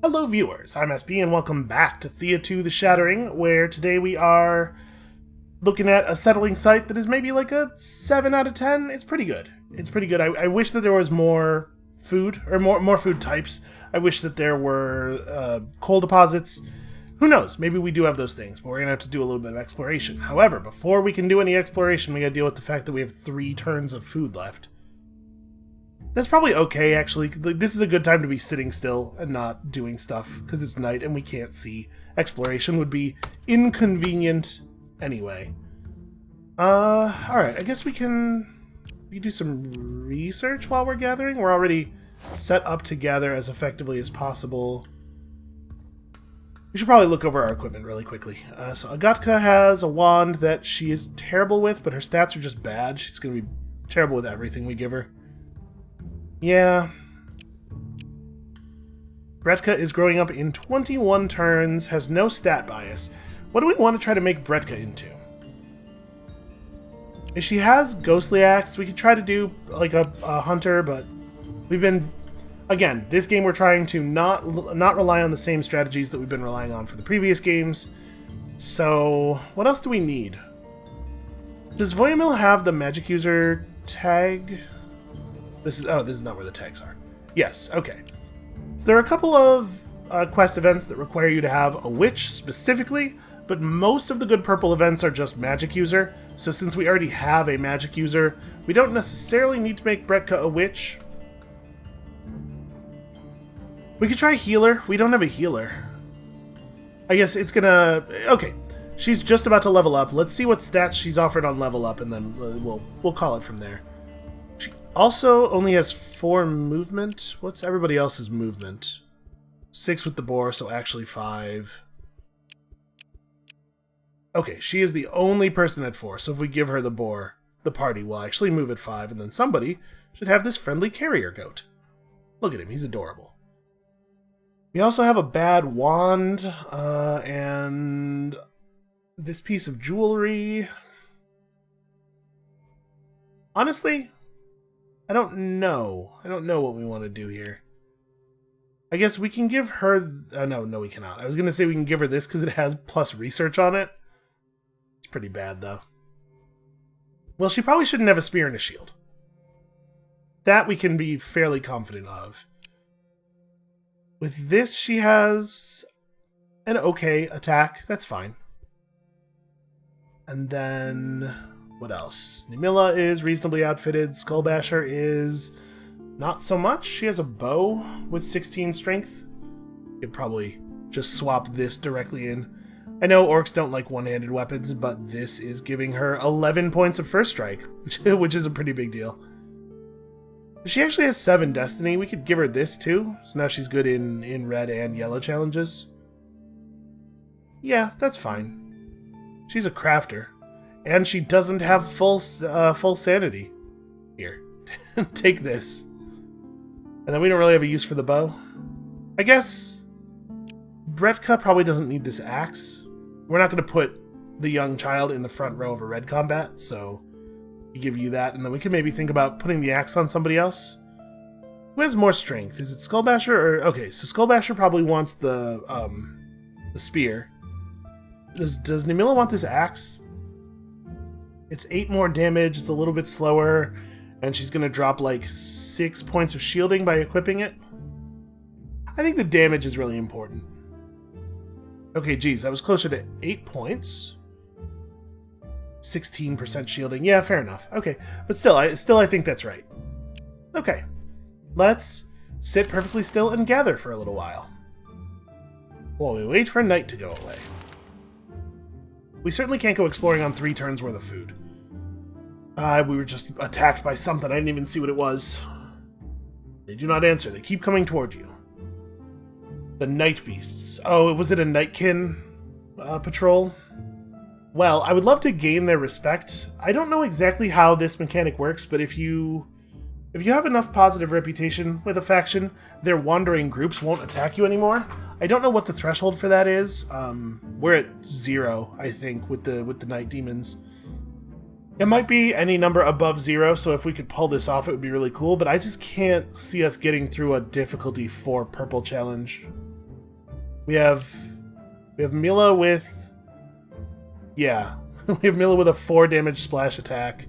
Hello viewers, I'm SB and welcome back to Thea 2 The Shattering, where today we are looking at a settling site that is maybe like a 7 out of 10. It's pretty good. It's pretty good. I wish that there was more food, or more food types. I wish that there were coal deposits. Who knows, maybe we do have those things, but we're going to have to do a little bit of exploration. However, before we can do any exploration, we got to deal with the fact that we have 3 turns of food left. That's probably okay, actually. This is a good time to be sitting still and not doing stuff, because it's night and we can't see. Exploration would be inconvenient anyway. Alright, I guess we can do some research while we're gathering. We're already set up to gather as effectively as possible. We should probably look over our equipment really quickly. So Agatka has a wand that she is terrible with, but her stats are just bad. She's going to be terrible with everything we give her. Yeah. Bretka is growing up in 21 turns, has no stat bias. What do we want to try to make Bretka into? If she has Ghostly Axe, we could try to do like a hunter, but we've been... Again, this game we're trying to not rely on the same strategies that we've been relying on for the previous games. So, what else do we need? Does Voyamil have the magic user tag? This is not where the tags are. Yes, okay. So there are a couple of quest events that require you to have a witch specifically, but most of the good purple events are just magic user. So since we already have a magic user, we don't necessarily need to make Bretka a witch. We could try healer. We don't have a healer. I guess it's gonna... Okay, she's just about to level up. Let's see what stats she's offered on level up, and then we'll call it from there. She also only has 4 movement. What's everybody else's movement? 6 with the boar, so actually 5. Okay, she is the only person at 4, so if we give her the boar, the party will actually move at 5, and then somebody should have this friendly carrier goat. Look at him, he's adorable. We also have a bad wand, and this piece of jewelry. Honestly, I don't know. I don't know what we want to do here. I guess we can give her... no, we cannot. I was going to say we can give her this because it has plus research on it. It's pretty bad, though. Well, she probably shouldn't have a spear and a shield. That we can be fairly confident of. With this, she has an okay attack. That's fine. And then... what else? Nimilla is reasonably outfitted. Skullbasher is not so much. She has a bow with 16 strength. You could probably just swap this directly in. I know orcs don't like one-handed weapons, but this is giving her 11 points of first strike, which is a pretty big deal. She actually has 7 destiny. We could give her this too. So now she's good in red and yellow challenges. Yeah, that's fine. She's a crafter. And she doesn't have full sanity. Here, take this. And then we don't really have a use for the bow. I guess Bretka probably doesn't need this axe. We're not going to put the young child in the front row of a red combat, so we give you that, and then we can maybe think about putting the axe on somebody else. Who has more strength? Is it Skullbasher or... Okay, so Skullbasher probably wants the spear. Does Nimilla want this axe? It's 8 more damage, it's a little bit slower, and she's going to drop like 6 points of shielding by equipping it. I think the damage is really important. Okay, geez, that was closer to 8 points. 16% shielding. Yeah, fair enough. Okay, but still I think that's right. Okay, let's sit perfectly still and gather for a little while, while we wait for night to go away. We certainly can't go exploring on 3 turns worth of food. We were just attacked by something. I didn't even see what it was. They do not answer. They keep coming toward you. The night beasts. Oh, was it a nightkin patrol? Well, I would love to gain their respect. I don't know exactly how this mechanic works, but if you have enough positive reputation with a faction, their wandering groups won't attack you anymore. I don't know what the threshold for that is. We're at 0, I think, with the night demons. It might be any number above 0, so if we could pull this off, it would be really cool, but I just can't see us getting through a difficulty 4 purple challenge. We have Mila with... Yeah. We have Mila with a 4 damage splash attack.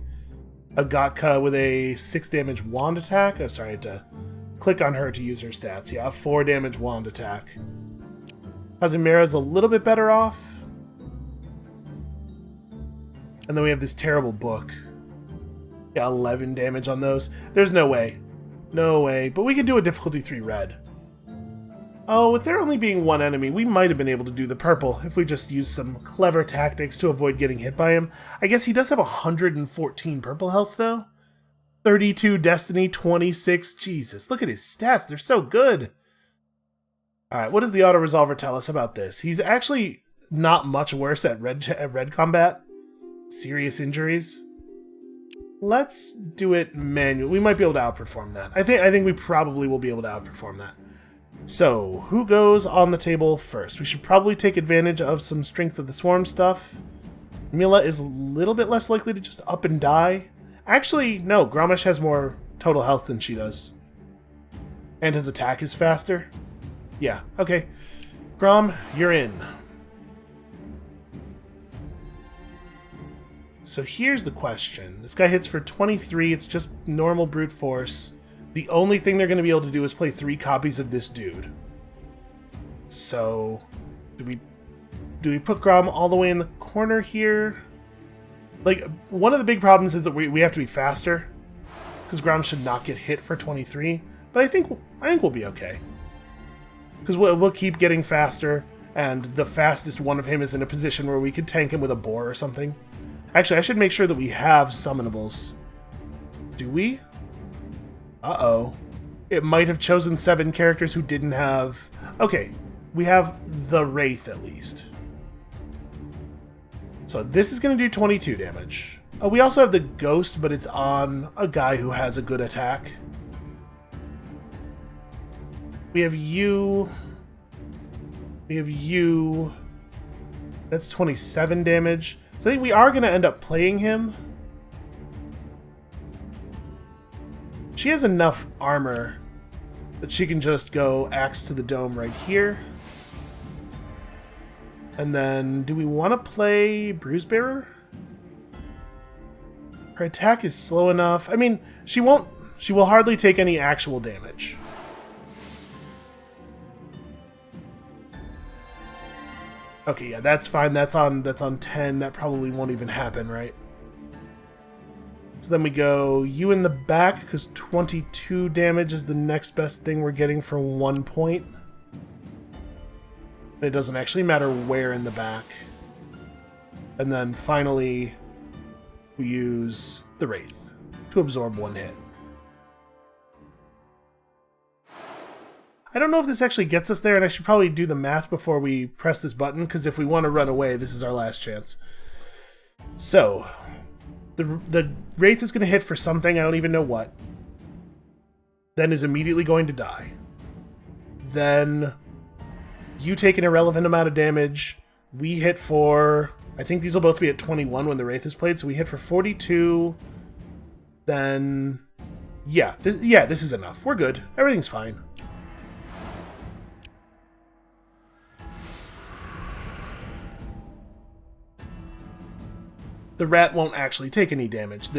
Agatka with a 6 damage wand attack. Oh, sorry, I had to click on her to use her stats. Yeah, a 4 damage wand attack. Kazimira's a little bit better off. And then we have this terrible book. Yeah, 11 damage on those. There's no way. No way. But we could do a difficulty 3 red. Oh, with there only being 1 enemy, we might have been able to do the purple if we just used some clever tactics to avoid getting hit by him. I guess he does have 114 purple health, though. 32 destiny, 26. Jesus, look at his stats. They're so good. Alright, what does the auto-resolver tell us about this? He's actually not much worse at red combat. Serious injuries. Let's do it manually. We might be able to outperform that. I think we probably will be able to outperform that. So, who goes on the table first? We should probably take advantage of some Strength of the Swarm stuff. Mila is a little bit less likely to just up and die. Actually, no, Grommash has more total health than she does. And his attack is faster. Yeah, okay. Grom, you're in. So here's the question. This guy hits for 23, it's just normal brute force. The only thing they're going to be able to do is play 3 copies of this dude. So, do we put Grom all the way in the corner here? Like, one of the big problems is that we have to be faster, because Grom should not get hit for 23. But I think we'll be okay. Because we'll keep getting faster, and the fastest one of him is in a position where we could tank him with a boar or something. Actually, I should make sure that we have summonables. Do we? Uh-oh. It might have chosen 7 characters who didn't have... Okay, we have the Wraith at least. So this is going to do 22 damage. We also have the Ghost, but it's on a guy who has a good attack. We have you. We have you. That's 27 damage. So I think we are going to end up playing him. She has enough armor that she can just go axe to the dome right here. And then, do we want to play Bruisebearer? Her attack is slow enough. I mean, she will hardly take any actual damage. Okay, yeah, that's fine. That's on 10. That probably won't even happen, right? So then we go you in the back, because 22 damage is the next best thing we're getting for 1 point. And it doesn't actually matter where in the back. And then finally, we use the Wraith to absorb 1 hit. I don't know if this actually gets us there, and I should probably do the math before we press this button, because if we want to run away, this is our last chance. So, the Wraith is going to hit for something, I don't even know what. Then is immediately going to die. Then you take an irrelevant amount of damage. We hit for... I think these will both be at 21 when the Wraith is played, so we hit for 42. Then... Yeah, this is enough. We're good. Everything's fine. The rat won't actually take any damage.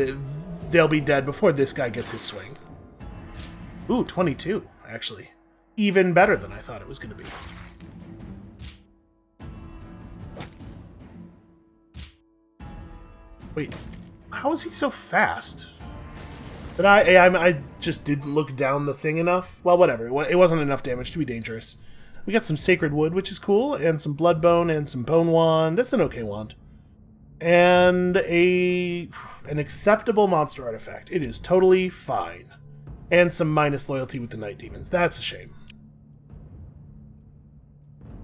They'll be dead before this guy gets his swing. Ooh, 22, actually. Even better than I thought it was going to be. Wait, how is he so fast? But I just didn't look down the thing enough. Well, whatever. It wasn't enough damage to be dangerous. We got some Sacred Wood, which is cool, and some Bloodbone, and some Bone Wand. That's an okay wand. And an acceptable monster artifact. It is totally fine. And some minus loyalty with the Night Demons. That's a shame.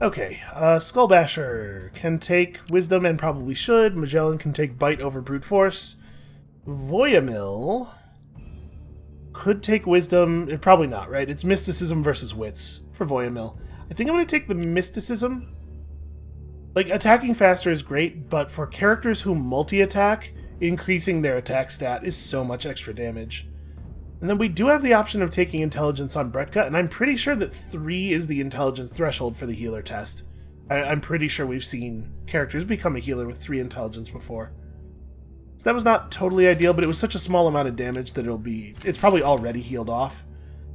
Okay, Skullbasher can take Wisdom and probably should. Magellan can take Bite over Brute Force. Voyamil could take Wisdom. Probably not, right? It's Mysticism versus Wits for Voyamil. I think I'm going to take the Mysticism. Like, attacking faster is great, but for characters who multi-attack, increasing their attack stat is so much extra damage. And then we do have the option of taking intelligence on Bretka, and I'm pretty sure that 3 is the intelligence threshold for the healer test. I'm pretty sure we've seen characters become a healer with 3 intelligence before. So that was not totally ideal, but it was such a small amount of damage that it's probably already healed off.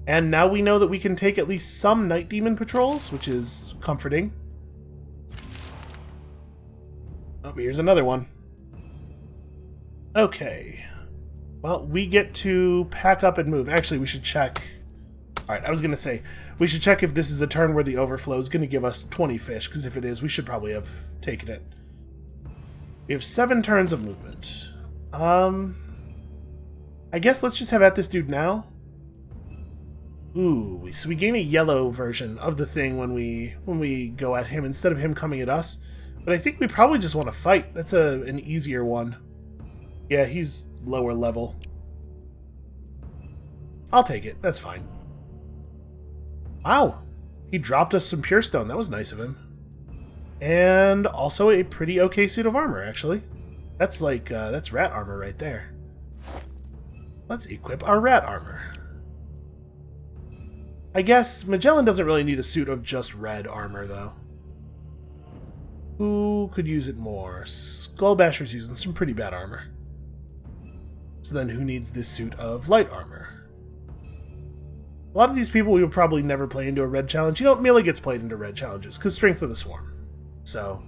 And now we know that we can take at least some Night Demon patrols, which is comforting. Oh, here's another one. Okay. Well, we get to pack up and move. Actually, we should check. Alright, I was going to say, we should check if this is a turn where the overflow is going to give us 20 fish, because if it is, we should probably have taken it. We have 7 turns of movement. I guess let's just have at this dude now. Ooh, so we gain a yellow version of the thing when we go at him instead of him coming at us. But I think we probably just want to fight. That's an easier one. Yeah, he's lower level. I'll take it. That's fine. Wow. He dropped us some pure stone. That was nice of him. And also a pretty okay suit of armor, actually. That's like, that's rat armor right there. Let's equip our rat armor. I guess Magellan doesn't really need a suit of just red armor, though. Who could use it more? Skullbasher's using some pretty bad armor. So then who needs this suit of light armor? A lot of these people we will probably never play into a red challenge. You know, melee gets played into red challenges, because Strength of the Swarm. So,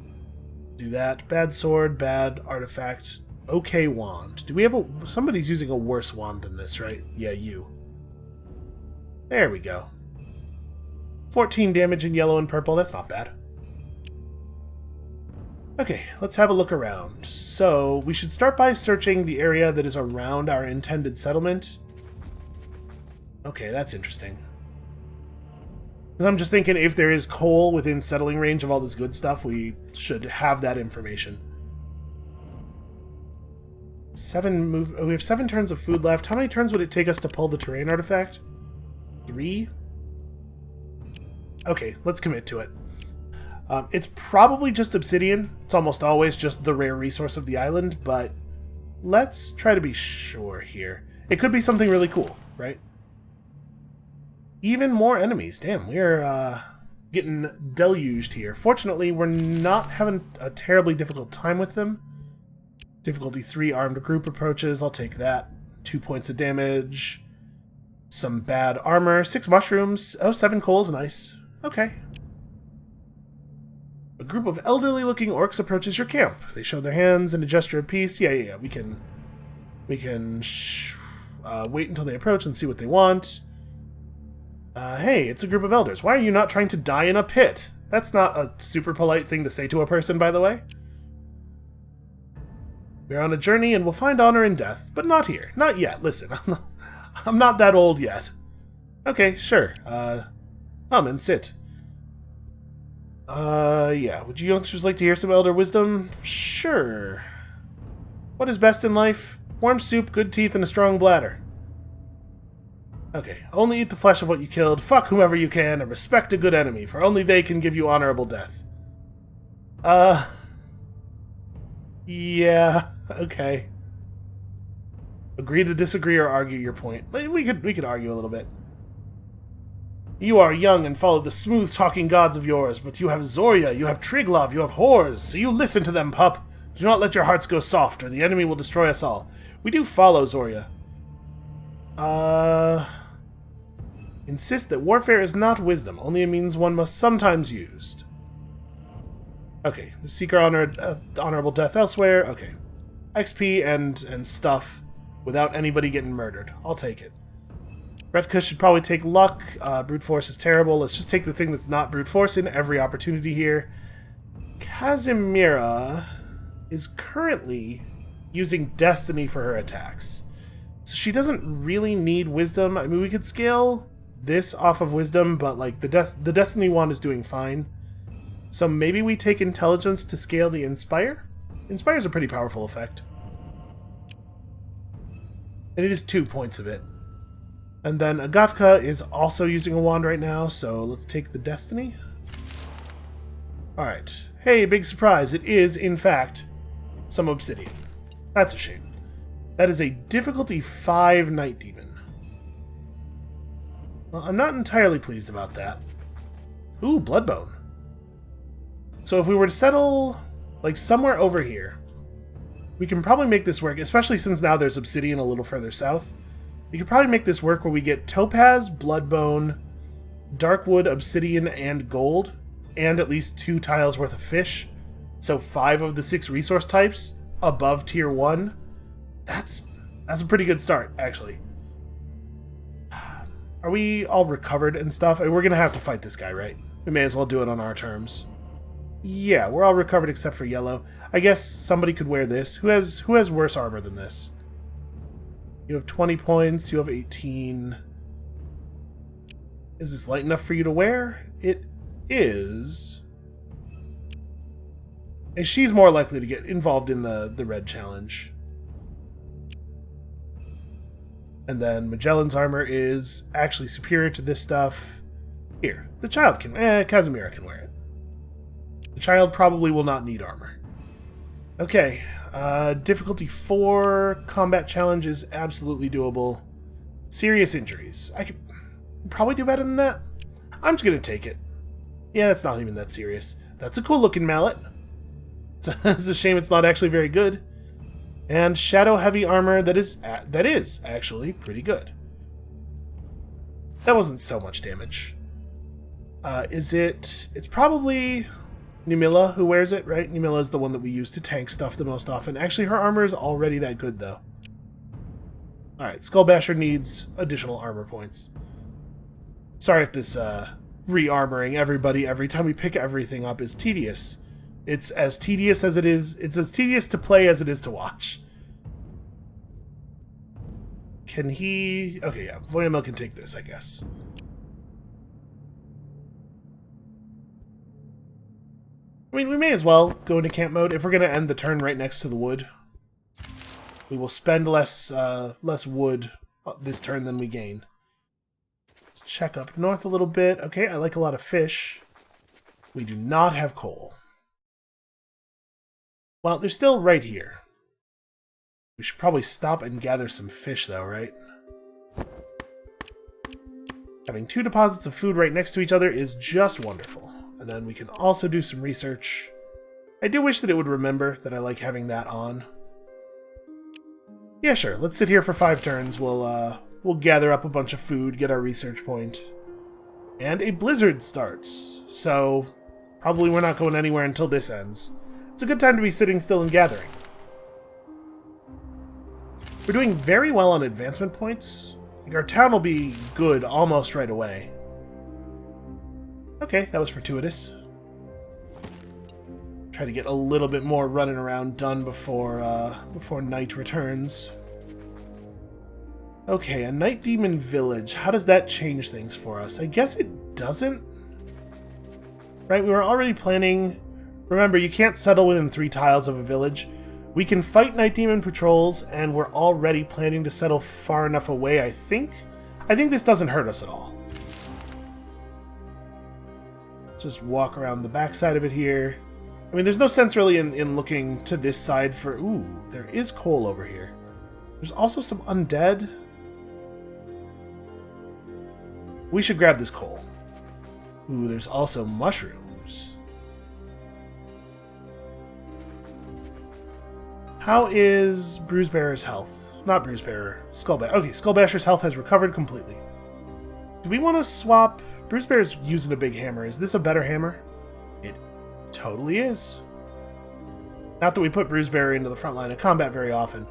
do that. Bad sword, bad artifact. Okay wand. Do we have somebody's using a worse wand than this, right? Yeah, you. There we go. 14 damage in yellow and purple. That's not bad. Okay, let's have a look around. So, we should start by searching the area that is around our intended settlement. Okay, that's interesting. Because I'm just thinking if there is coal within settling range of all this good stuff, we should have that information. We have 7 turns of food left. How many turns would it take us to pull the terrain artifact? 3? Okay, let's commit to it. It's probably just obsidian. It's almost always just the rare resource of the island, but let's try to be sure here. It could be something really cool, right? Even more enemies. Damn, we're getting deluged here. Fortunately, we're not having a terribly difficult time with them. Difficulty 3, armed group approaches. I'll take that. 2 points of damage. Some bad armor. 6 mushrooms. Oh, 7 coals. Nice. Okay. A group of elderly-looking orcs approaches your camp. They show their hands in a gesture of peace. Yeah. We can wait until they approach and see what they want. Hey, it's a group of elders. Why are you not trying to die in a pit? That's not a super polite thing to say to a person, by the way. We're on a journey and we'll find honor in death, but not here. Not yet. Listen, I'm not that old yet. Okay, sure. Come and sit. Yeah. Would you youngsters like to hear some elder wisdom? Sure. What is best in life? Warm soup, good teeth, and a strong bladder. Okay. Only eat the flesh of what you killed, fuck whomever you can, and respect a good enemy, for only they can give you honorable death. Yeah. Okay. Agree to disagree or argue your point. We could argue a little bit. You are young and follow the smooth-talking gods of yours, but you have Zorya, you have Triglov, you have whores, so you listen to them, pup. Do not let your hearts go soft, or the enemy will destroy us all. We do follow Zorya. Insist that warfare is not wisdom, only a means one must sometimes use. Okay, seek our honorable death elsewhere. Okay. XP and stuff without anybody getting murdered. I'll take it. Bretka should probably take luck. Brute force is terrible. Let's just take the thing that's not brute force in every opportunity here. Casimira is currently using Destiny for her attacks. So she doesn't really need Wisdom. I mean, we could scale this off of Wisdom, but like the Destiny wand is doing fine. So maybe we take Intelligence to scale the Inspire? Inspire's a pretty powerful effect. And it is 2 points of it. And then Agatka is also using a wand right now, so let's take the Destiny. Alright. Hey, big surprise. It is, in fact, some obsidian. That's a shame. That is a difficulty 5 Night Demon. Well, I'm not entirely pleased about that. Ooh, Bloodbone. So if we were to settle, like, somewhere over here, we can probably make this work, especially since now there's Obsidian a little further south. We could probably make this work where we get Topaz, Bloodbone, Darkwood, Obsidian, and Gold, and at least 2 tiles worth of fish. So 5 of the 6 resource types above tier 1. That's a pretty good start, actually. Are we all recovered and stuff? We're gonna have to fight this guy, right? We may as well do it on our terms. Yeah, we're all recovered except for Yellow. I guess somebody could wear this. Who has worse armor than this? You have 20 points, you have 18. Is this light enough for you to wear? It is. And she's more likely to get involved in the red challenge. And then Magellan's armor is actually superior to this stuff. Here, the child can... Casimira can wear it. The child probably will not need armor. Okay, difficulty 4, combat challenge is absolutely doable. Serious injuries. I could probably do better than that. I'm just gonna take it. Yeah, it's not even that serious. That's a cool looking mallet. It's a shame it's not actually very good. And shadow heavy armor that is actually pretty good. That wasn't so much damage. It's probably Numilla who wears it, right? Numilla is the one that we use to tank stuff the most often. Actually, her armor is already that good, though. Alright, Skullbasher needs additional armor points. Sorry if this re-armoring everybody every time we pick everything up is tedious. It's as tedious as it is. It's as tedious to play as it is to watch. Can he... Okay, yeah. Voyamel can take this, I guess. I mean, we may as well go into camp mode. If we're going to end the turn right next to the wood, we will spend less wood this turn than we gain. Let's check up north a little bit. Okay, I like a lot of fish. We do not have coal. Well, they're still right here. We should probably stop and gather some fish, though, right? Having 2 deposits of food right next to each other is just wonderful. And then we can also do some research. I do wish that it would remember that I like having that on. Yeah, sure. Let's sit here for 5 turns. We'll gather up a bunch of food, get our research point. And a blizzard starts. So, probably we're not going anywhere until this ends. It's a good time to be sitting still and gathering. We're doing very well on advancement points. Like, our town will be good almost right away. Okay, that was fortuitous. Try to get a little bit more running around done before night returns. Okay, a Night Demon Village. How does that change things for us? I guess it doesn't. Right, we were already planning... Remember, you can't settle within 3 tiles of a village. We can fight Night Demon patrols, and we're already planning to settle far enough away, I think. I think this doesn't hurt us at all. Just walk around the backside of it here. I mean, there's no sense really in looking to this side for... Ooh, there is coal over here. There's also some undead. We should grab this coal. Ooh, there's also mushrooms. How is Bruisebearer's health? Not Bruisebearer, Skullbasher. Okay, Skullbasher's health has recovered completely. Do we want to swap... Bruisebearer's using a big hammer. Is this a better hammer? It totally is. Not that we put Bruisebearer into the front line of combat very often,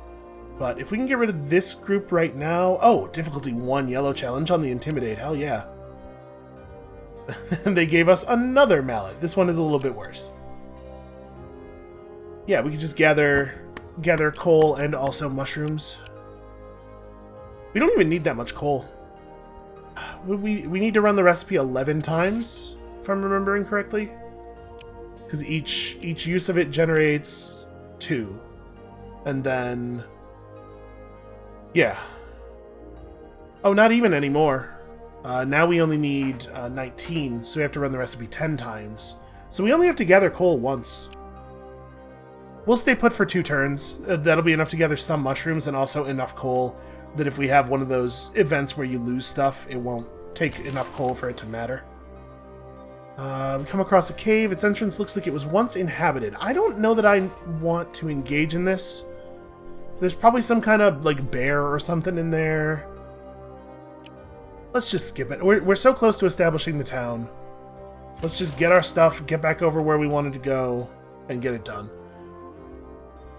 but if we can get rid of this group right now... Oh, difficulty 1 yellow challenge on the Intimidate. Hell yeah. They gave us another mallet. This one is a little bit worse. Yeah, we could just gather coal and also mushrooms. We don't even need that much coal. We need to run the recipe 11 times, if I'm remembering correctly. Because each use of it generates 2. And then... Yeah. Oh, not even anymore. Now we only need 19, so we have to run the recipe 10 times. So we only have to gather coal once. we'll stay put for 2 turns. That'll be enough to gather some mushrooms and also enough coal that if we have one of those events where you lose stuff, it won't take enough coal for it to matter. We come across a cave. Its entrance looks like it was once inhabited. I don't know that I want to engage in this. There's probably some kind of, like, bear or something in there. Let's just skip it. We're so close to establishing the town. Let's just get our stuff, get back over where we wanted to go, and get it done.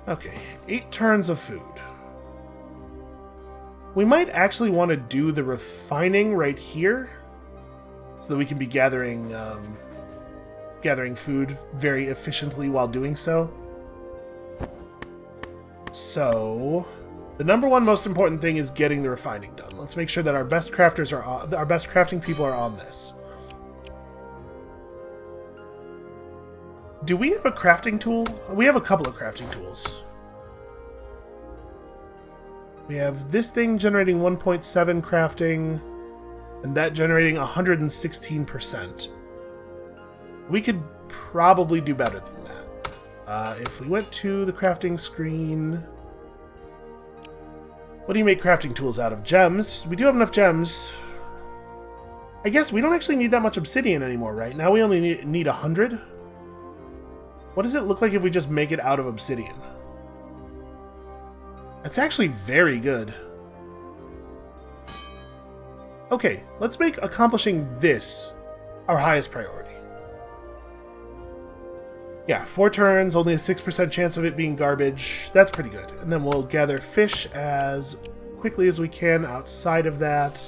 Okay, 8 turns of food. We might actually want to do the refining right here, so that we can be gathering food very efficiently while doing so. So, the number one most important thing is getting the refining done. Let's make sure that our best crafters are our best crafting people are on this. Do we have a crafting tool? We have a couple of crafting tools. We have this thing generating 1.7 crafting, and that generating 116%. We could probably do better than that. If we went to the crafting screen... What do you make crafting tools out of? Gems. We do have enough gems. I guess we don't actually need that much obsidian anymore, right? Now we only need 100? What does it look like if we just make it out of obsidian? That's actually very good. Okay, let's make accomplishing this our highest priority. Yeah, 4 turns, only a 6% chance of it being garbage. That's pretty good. And then we'll gather fish as quickly as we can outside of that.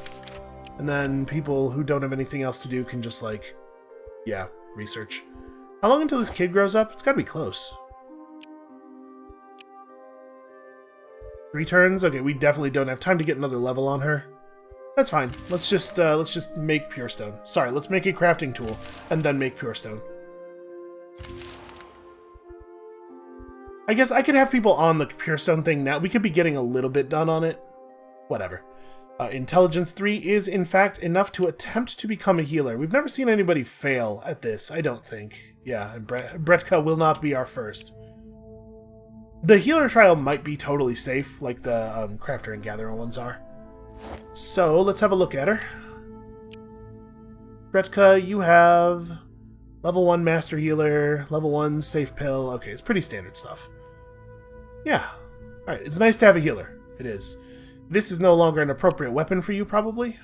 And then people who don't have anything else to do can just, like, yeah, research. How long until this kid grows up? It's gotta be close. 3 turns? Okay, we definitely don't have time to get another level on her. That's fine. Let's just make pure stone. Sorry, let's make a crafting tool and then make pure stone. I guess I could have people on the pure stone thing now. We could be getting a little bit done on it. Whatever. Intelligence 3 is, in fact, enough to attempt to become a healer. We've never seen anybody fail at this, I don't think. Yeah, and Bretka will not be our first. The healer trial might be totally safe, like the crafter and gatherer ones are. So, let's have a look at her. Bretka, you have level 1 master healer, level 1 safe pill. Okay, it's pretty standard stuff. Yeah. Alright, it's nice to have a healer. It is. This is no longer an appropriate weapon for you, probably.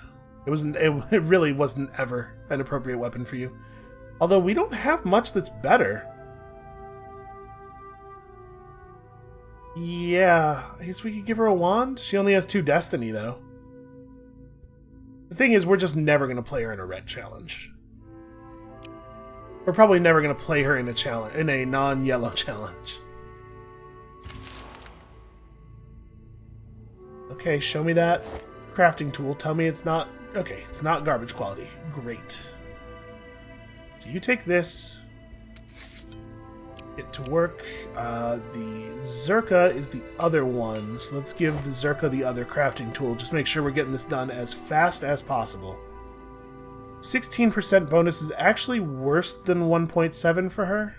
It really wasn't ever an appropriate weapon for you. Although we don't have much that's better. Yeah, I guess we could give her a wand. She only has 2 destiny, though. The thing is, we're just never going to play her in a red challenge. We're probably never going to play her in a non-yellow challenge. Okay, show me that crafting tool. Tell me it's not... Okay, it's not garbage quality. Great. So you take this. Get to work. The Zerka is the other one, so let's give the Zerka the other crafting tool. Just make sure we're getting this done as fast as possible. 16% bonus is actually worse than 1.7 for her.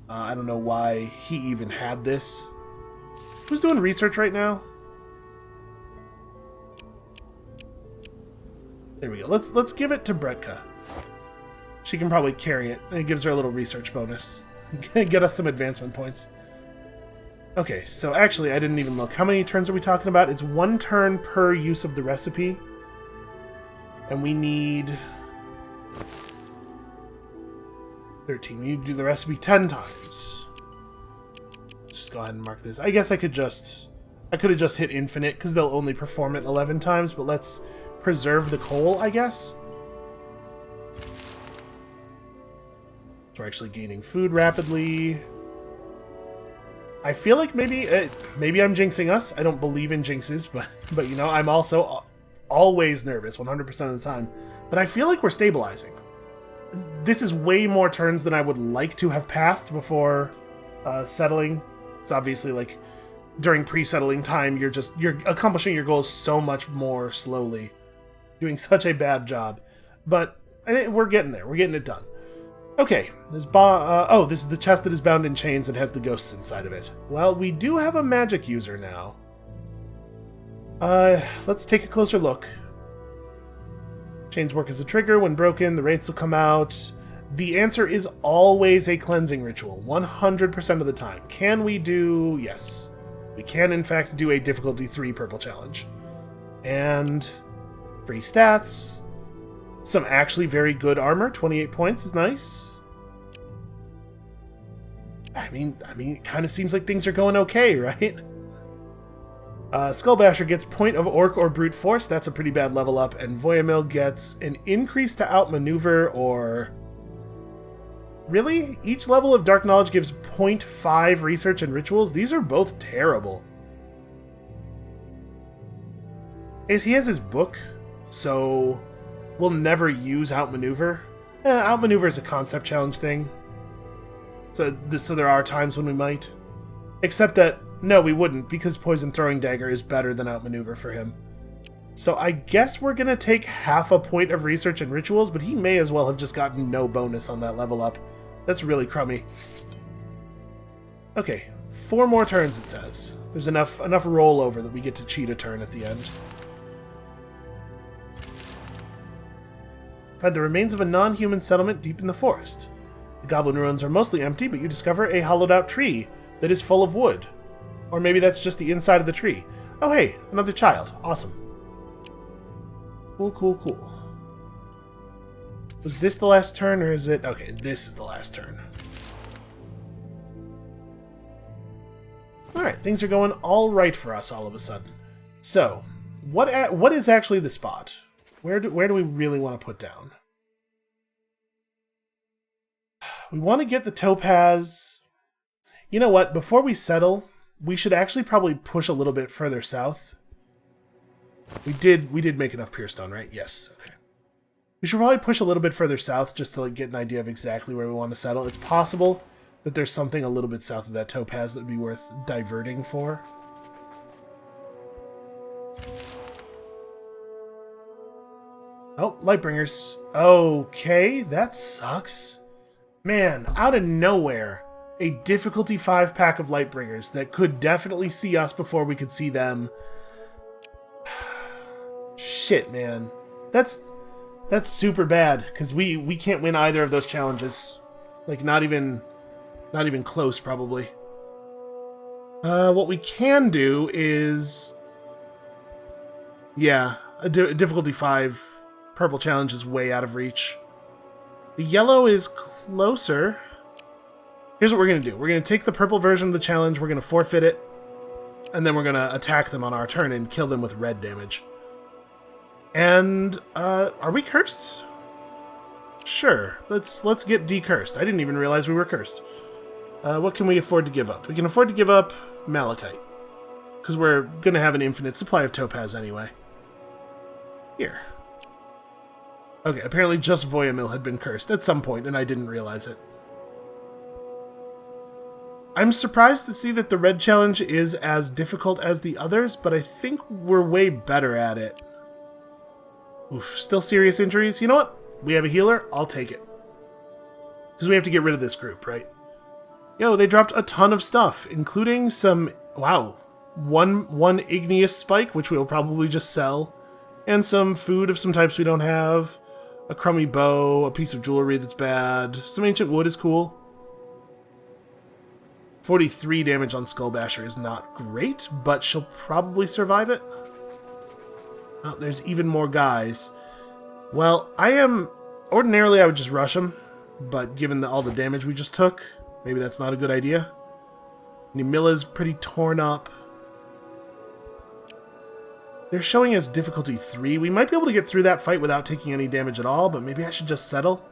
I don't know why he even had this. Who's doing research right now? There we go. Let's give it to Bretka. She can probably carry it, and it gives her a little research bonus. Get us some advancement points. Okay, so actually, I didn't even look. How many turns are we talking about? It's 1 turn per use of the recipe. And we need 13. We need to do the recipe 10 times. Let's just go ahead and mark this. I guess I could have just hit infinite, because they'll only perform it 11 times, but let's preserve the coal, I guess. So we're actually gaining food rapidly. I feel like maybe I'm jinxing us. I don't believe in jinxes, but you know, I'm also always nervous 100% of the time. But I feel like we're stabilizing. This is way more turns than I would like to have passed before settling. It's obviously like during pre-settling time, you're accomplishing your goals so much more slowly, doing such a bad job. But I think we're getting there. We're getting it done. Okay, this is the chest that is bound in chains and has the ghosts inside of it. Well, we do have a magic user now. Let's take a closer look. Chains work as a trigger. When broken, the wraiths will come out. The answer is always a cleansing ritual, 100% of the time. Can we do... Yes. We can, in fact, do a difficulty 3 purple challenge. And free stats. Some actually very good armor. 28 points is nice. I mean, it kind of seems like things are going okay, right? Skullbasher gets point of orc or brute force. That's a pretty bad level up. And Voyamil gets an increase to outmaneuver or... Really? Each level of Dark Knowledge gives 0.5 research and rituals? These are both terrible. He has his book, so we'll never use Outmaneuver. Outmaneuver is a concept challenge thing. So there are times when we might. Except that, no, we wouldn't, because Poison Throwing Dagger is better than Outmaneuver for him. So I guess we're going to take half a point of research and rituals, but he may as well have just gotten no bonus on that level up. That's really crummy. Okay, 4 more turns it says. There's enough rollover that we get to cheat a turn at the end. Find the remains of a non-human settlement deep in the forest. The goblin ruins are mostly empty, but you discover a hollowed-out tree that is full of wood. Or maybe that's just the inside of the tree. Oh hey, another child. Awesome. Cool, cool, cool. Was this the last turn, or is it... Okay, this is the last turn. Alright, things are going all right for us all of a sudden. So, what is actually the spot? Where do we really want to put down? We want to get the topaz... You know what? Before we settle, we should actually probably push a little bit further south. We did make enough Pierstone, right? Yes, okay. We should probably push a little bit further south just to get an idea of exactly where we want to settle. It's possible that there's something a little bit south of that topaz that would be worth diverting for. Oh, Lightbringers. Okay, that sucks. Man, out of nowhere, a difficulty 5 pack of Lightbringers that could definitely see us before we could see them. Shit, man. That's super bad, because we can't win either of those challenges. Like, not even close, probably. What we can do is... Yeah, a difficulty 5 purple challenge is way out of reach. The yellow is closer. Here's what we're going to do. We're going to take the purple version of the challenge, we're going to forfeit it, and then we're going to attack them on our turn and kill them with red damage. And, are we cursed? Sure, let's get decursed. I didn't even realize we were cursed. What can we afford to give up? We can afford to give up Malachite, because we're going to have an infinite supply of topaz anyway. Here. Okay, apparently just Voyamil had been cursed at some point, and I didn't realize it. I'm surprised to see that the red challenge is as difficult as the others, but I think we're way better at it. Oof, still serious injuries? You know what? We have a healer, I'll take it. Because we have to get rid of this group, right? Yo, they dropped a ton of stuff, including some... Wow. One igneous spike, which we'll probably just sell. And some food of some types we don't have. A crummy bow, a piece of jewelry that's bad. Some ancient wood is cool. 43 damage on Skullbasher is not great, but she'll probably survive it. Oh, there's even more guys. Well, ordinarily I would just rush them, but given all the damage we just took, maybe that's not a good idea. Nimilla's pretty torn up. They're showing us difficulty 3. We might be able to get through that fight without taking any damage at all, but maybe I should just settle.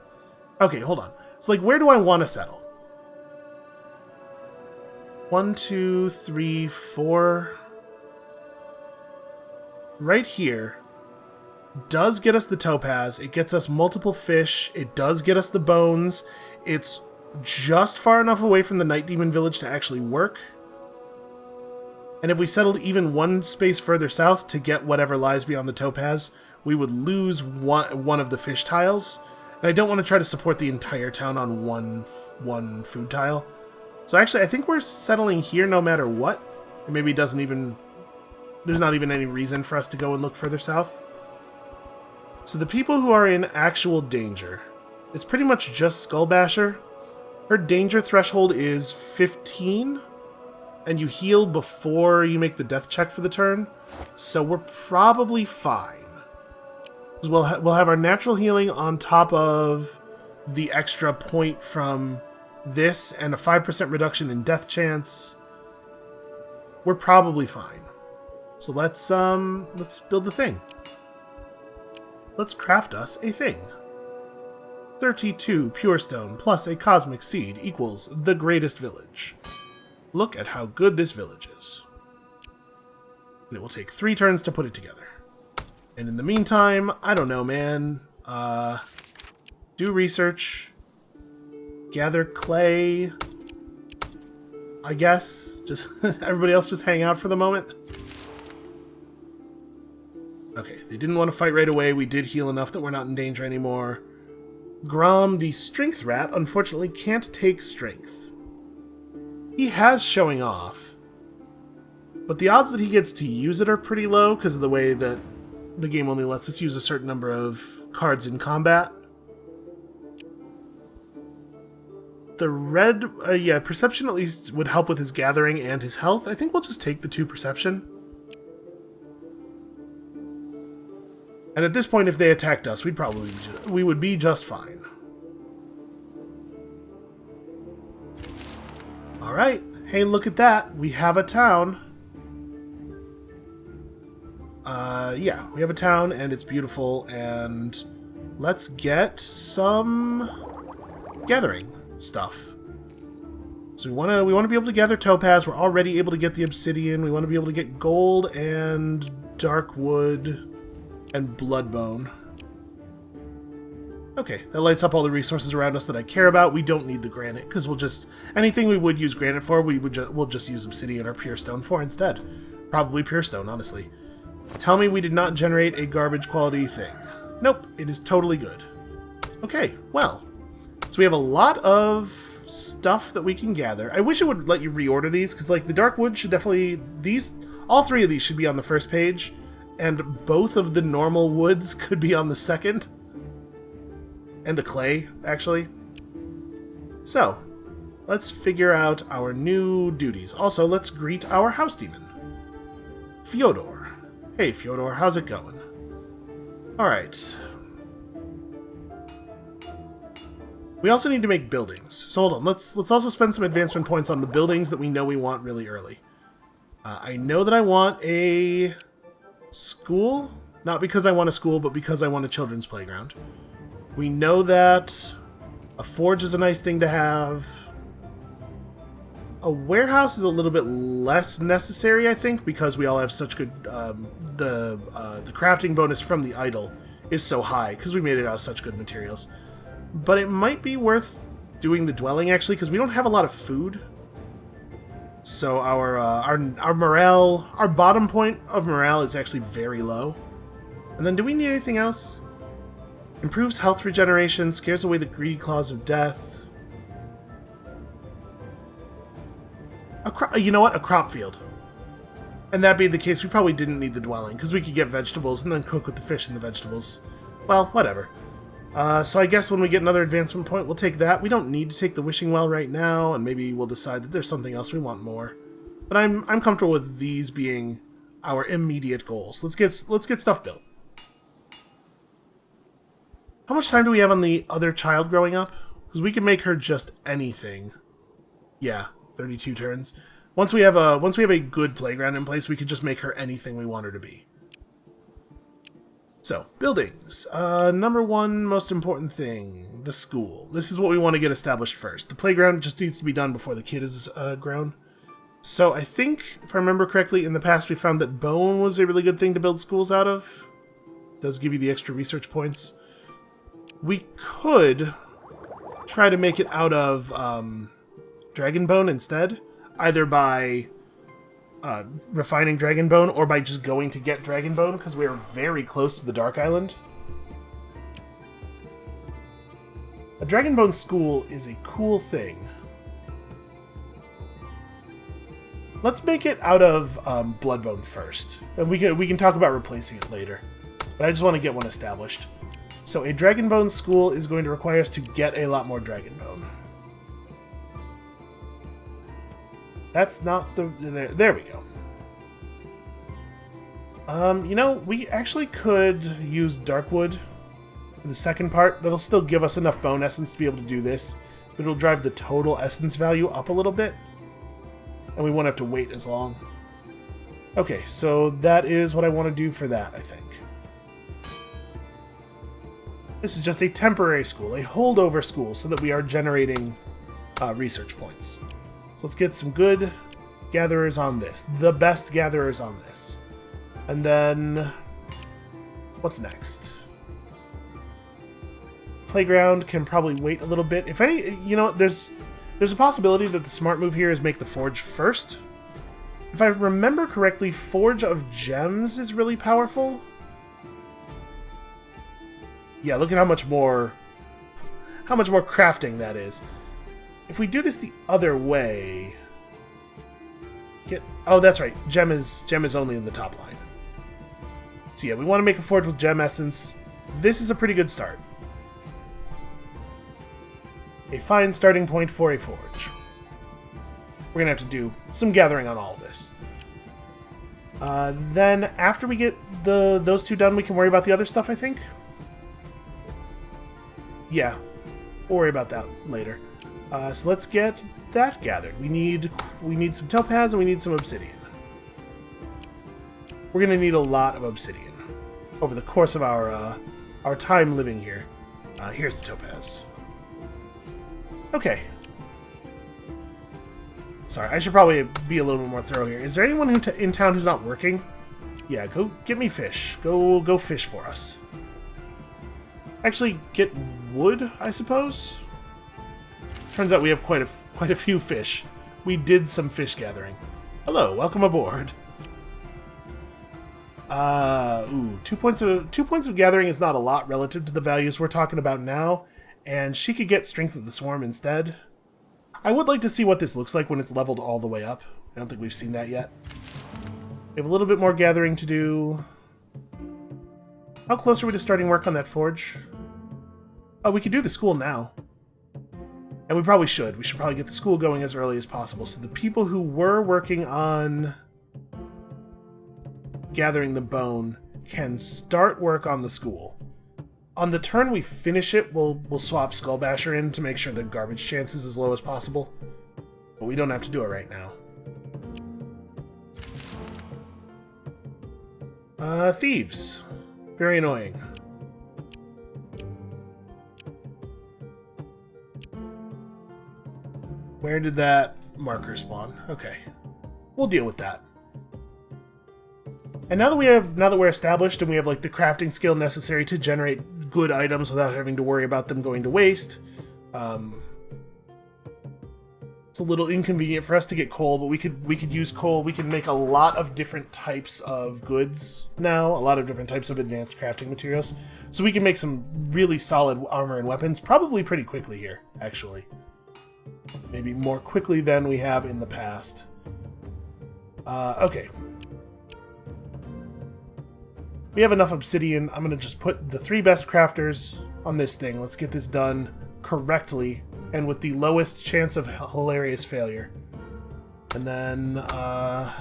Okay, hold on. So, where do I want to settle? 1, 2, 3, 4... Right here does get us the topaz, it gets us multiple fish, it does get us the bones, it's just far enough away from the Night Demon Village to actually work. And if we settled even one space further south to get whatever lies beyond the topaz, we would lose one of the fish tiles, And I don't want to try to support the entire town on one food tile. So actually, I think we're settling here no matter what. And maybe it doesn't even... There's not even any reason for us to go and look further south. So the people who are in actual danger, it's pretty much just Skullbasher. Her danger threshold is 15, and you heal before you make the death check for the turn. So we're probably fine. We'll have our natural healing on top of the extra point from this and a 5% reduction in death chance. We're probably fine. So let's build the thing. Let's craft us a thing. 32 pure stone plus a cosmic seed equals the greatest village. Look at how good this village is. And it will take 3 turns to put it together. And in the meantime, I don't know, man. Do research. Gather clay. I guess. Just everybody else just hang out for the moment. Okay, they didn't want to fight right away. We did heal enough that we're not in danger anymore. Grom, the strength rat, unfortunately can't take strength. He has showing off. But the odds that he gets to use it are pretty low because of the way that the game only lets us use a certain number of cards in combat. The red, yeah, perception at least would help with his gathering and his health. I think we'll just take the 2 perception. And at this point, if they attacked us, we would be just fine. Alright. Hey, look at that. We have a town. Yeah, we have a town, and it's beautiful, and let's get some gathering stuff. So we want to be able to gather topaz. We're already able to get the obsidian. We want to be able to get gold and dark wood and bloodbone. Okay, that lights up all the resources around us that I care about. We don't need the granite, because we'll just... Anything we would use granite for, we'll just use obsidian or pure stone for instead. Probably pure stone, honestly. Tell me we did not generate a garbage quality thing. Nope, it is totally good. Okay, well. So we have a lot of stuff that we can gather. I wish it would let you reorder these, because like the dark wood should definitely... all 3 of these should be on the first page, and both of the normal woods could be on the second. And the clay, actually. So, let's figure out our new duties. Also, let's greet our house demon. Fyodor. Hey, Fyodor, how's it going? Alright. We also need to make buildings. So hold on, let's also spend some advancement points on the buildings that we know we want really early. I know that I want a school. Not because I want a school, but because I want a children's playground. We know that a forge is a nice thing to have. A warehouse is a little bit less necessary, I think, because we all have such good... the crafting bonus from the idol is so high, because we made it out of such good materials. But it might be worth doing the dwelling, actually, because we don't have a lot of food. So our morale... Our bottom point of morale is actually very low. And then do we need anything else? Improves health regeneration, scares away the greedy claws of death. You know what? A crop field. And that being the case, we probably didn't need the dwelling, because we could get vegetables and then cook with the fish and the vegetables. Well, whatever. So I guess when we get another advancement point, we'll take that. We don't need to take the wishing well right now, and maybe we'll decide that there's something else we want more. But I'm comfortable with these being our immediate goals. Let's get stuff built. How much time do we have on the other child growing up? Because we can make her just anything. Yeah, 32 turns. Once we have a good playground in place, we could just make her anything we want her to be. So, buildings. Number 1 most important thing, the school. This is what we want to get established first. The playground just needs to be done before the kid is grown. So I think, if I remember correctly, in the past we found that bone was a really good thing to build schools out of. It does give you the extra research points. We could try to make it out of dragon bone instead, either by refining dragon bone or by just going to get dragon bone, because we are very close to the Dark Island. A Dragonbone School is a cool thing. Let's make it out of Bloodbone first, and we can talk about replacing it later. But I just want to get one established. So a Dragonbone School is going to require us to get a lot more Dragonbone. That's not the... There we go. You know, we actually could use Darkwood for the second part. That'll still give us enough bone essence to be able to do this, but it'll drive the total essence value up a little bit, and we won't have to wait as long. Okay, so that is what I want to do for that, I think. This is just a temporary school, a holdover school, so that we are generating research points. So let's get some good gatherers on this. The best gatherers on this. And then... what's next? Playground can probably wait a little bit. If any... you know, there's a possibility that the smart move here is make the Forge first. If I remember correctly, Forge of Gems is really powerful. Yeah, look at how much more crafting that is. If we do this the other way... oh, that's right. Gem is only in the top line. So yeah, we want to make a Forge with Gem Essence. This is a pretty good start. A fine starting point for a Forge. We're going to have to do some gathering on all of this. Then, after we get those two done, we can worry about the other stuff, I think. Yeah, we'll worry about that later. So let's get that gathered. We need some topaz and we need some obsidian. We're going to need a lot of obsidian over the course of our time living here. Here's the topaz. Okay. Sorry, I should probably be a little bit more thorough here. Is there anyone in town who's not working? Yeah, go get me fish. Go fish for us. Actually, get wood, I suppose? Turns out we have quite a few fish. We did some fish gathering. Hello, welcome aboard. 2 points of gathering is not a lot relative to the values we're talking about now, and she could get Strength of the Swarm instead. I would like to see what this looks like when it's leveled all the way up. I don't think we've seen that yet. We have a little bit more gathering to do. How close are we to starting work on that forge? Oh, we could do the school now. And we probably should. We should probably get the school going as early as possible, so the people who were working on gathering the bone can start work on the school. On the turn we finish it, we'll swap Skullbasher in to make sure the garbage chance is as low as possible. But we don't have to do it right now. Thieves. Very annoying. Where did that marker spawn? Okay. We'll deal with that. And now that we're established and we have like the crafting skill necessary to generate good items without having to worry about them going to waste, it's a little inconvenient for us to get coal, but we could use coal. We can make a lot of different types of goods now, a lot of different types of advanced crafting materials. So we can make some really solid armor and weapons probably pretty quickly here, actually. Maybe more quickly than we have in the past. Okay. We have enough obsidian. I'm going to just put the 3 best crafters on this thing. Let's get this done correctly and with the lowest chance of hilarious failure. And then, let's